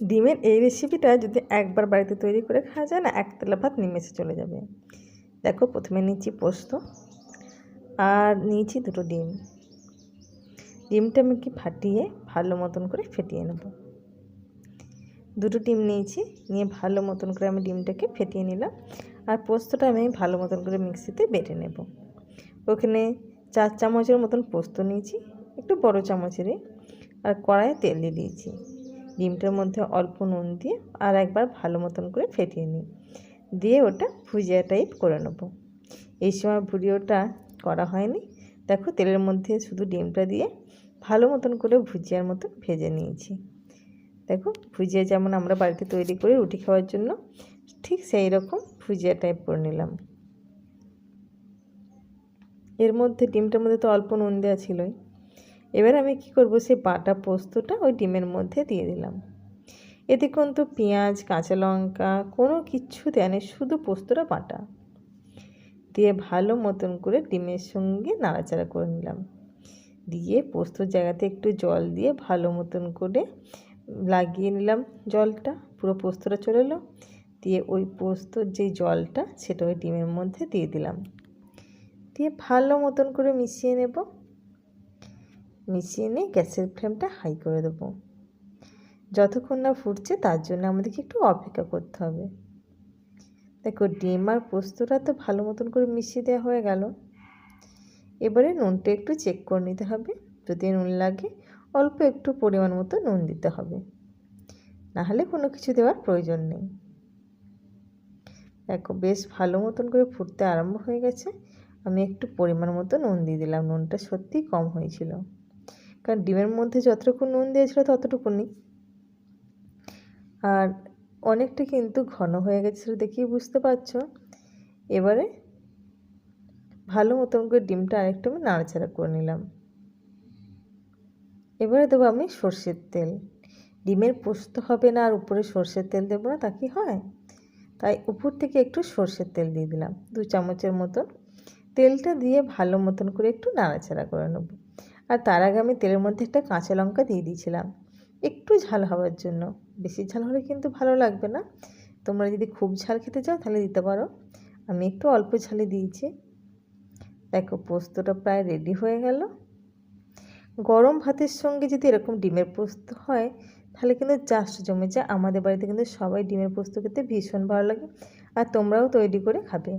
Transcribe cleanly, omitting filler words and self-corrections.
ডিমের এই রেসিপিটা যদি একবার বাড়িতে তৈরি করে খাওয়া যায় না, একতলা ভাত নিমেষে চলে যাবে। দেখো, প্রথমে নিয়েছি পোস্ত আর নিয়েছি দুটো ডিম। ডিমটা আমি ফাটিয়ে ভালো মতন করে ফেটিয়ে নেব। দুটো ডিম নিয়েছি, নিয়ে ভালো মতন করে আমি ডিমটাকে ফেটিয়ে নিলাম। আর পোস্তটা আমি ভালো মতন করে মিক্সিতে বেটে নেব। ওখানে 4 চামচের মতন পোস্ত নিয়েছি, একটু বড় চামচেরই। আর কড়াইয়ে তেল দিয়ে দিয়েছি। ডিমটার মধ্যে অল্প নুন দিয়ে আর একবার ভালো মতন করে ফেটিয়ে নিই, দিয়ে ওটা ভুজিয়া টাইপ করে নেব। এই সময় ভুজিয়াটা করা হয়নি, দেখো তেলের মধ্যে শুধু ডিমটা দিয়ে ভালো মতন করে ভুজিয়ার মতন ভেজে নিয়েছি। দেখো, ভুজিয়া যেমন আমরা বাড়িতে তৈরি করি রুটি খাওয়ার জন্য, ঠিক সেই রকম ভুজিয়া টাইপ করে নিলাম। এর মধ্যে ডিমটার মধ্যে তো অল্প নুন দেওয়া ছিলই। এবার আমি কি করব, সেই বাটা পোস্তটা ওই ডিমের মধ্যে দিয়ে দিলাম। এতে কিন্তু পেঁয়াজ, কাঁচা লঙ্কা কোনো কিচ্ছু দেয় না, শুধু পোস্তটা বাটা দিয়ে ভালো মতন করে ডিমের সঙ্গে নাড়াচাড়া করে নিলাম। দিয়ে পোস্তর জায়গাতে একটু জল দিয়ে ভালো মতন করে লাগিয়ে নিলাম। জলটা পুরো পোস্তটা চলে এলো, দিয়ে ওই পোস্তর যে জলটা সেটা ওই ডিমের মধ্যে দিয়ে দিলাম। দিয়ে ভালো মতন করে মিশিয়ে নেব। মিশিয়ে নিয়ে গ্যাসের ফ্লেমটা হাই করে দেবো। যতক্ষণ না ফুটছে তার জন্য আমাদেরকে একটু অপেক্ষা করতে হবে। দেখো, ডিম আর পোস্তটা তো ভালো মতন করে মিশিয়ে দেওয়া হয়ে গেল। এবারে নুনটা একটু চেক করে নিতে হবে, যদি নুন লাগে অল্প একটু পরিমাণ মতো নুন দিতে হবে, নাহলে কোনো কিছু দেওয়ার প্রয়োজন নেই। দেখো, বেশ ভালো মতন করে ফুটতে আরম্ভ হয়ে গেছে। আমি একটু পরিমাণ মতো নুন দিয়ে দিলাম। নুনটা সত্যিই কম হয়েছিল, কারণ ডিমের মধ্যে যতটুকু নুন দিয়েছিল ততটুকুনি। আর অনেকটা কিন্তু ঘন হয়ে গেছে, সেটা দেখেই বুঝতে পারছো। এবারে ভালো মতন করে ডিমটা আরেকটু আমি নাড়াচাড়া করে নিলাম। এবারে দেবো আমি সর্ষের তেল। ডিমের পোস্ত হবে না আর উপরে সর্ষের তেল দেবো না, তা কি হয়? তাই উপর থেকে একটু সর্ষের তেল দিয়ে দিলাম, 2 চামচের মতন। তেলটা দিয়ে ভালো মতন করে একটু নাড়াচাড়া করে নেব। আর তার আগে আমি তেলের মধ্যে একটা কাঁচা লঙ্কা দিয়ে দিয়েছিলাম, একটু ঝাল হওয়ার জন্য। বেশি ঝাল হলে কিন্তু ভালো লাগবে না, তোমরা যদি খুব ঝাল খেতে চাও তাহলে দিতে পারো। আমি একটু অল্প ঝালে দিয়েছি। দেখো, পোস্তটা প্রায় রেডি হয়ে গেল। গরম ভাতের সঙ্গে যদি এরকম ডিমের পোস্ত হয় তাহলে কিন্তু জাস্ট জমে যায়। আমাদের বাড়িতে কিন্তু সবাই ডিমের পোস্ত খেতে ভীষণ ভালো লাগে, আর তোমরাও তৈরি করে খাবে।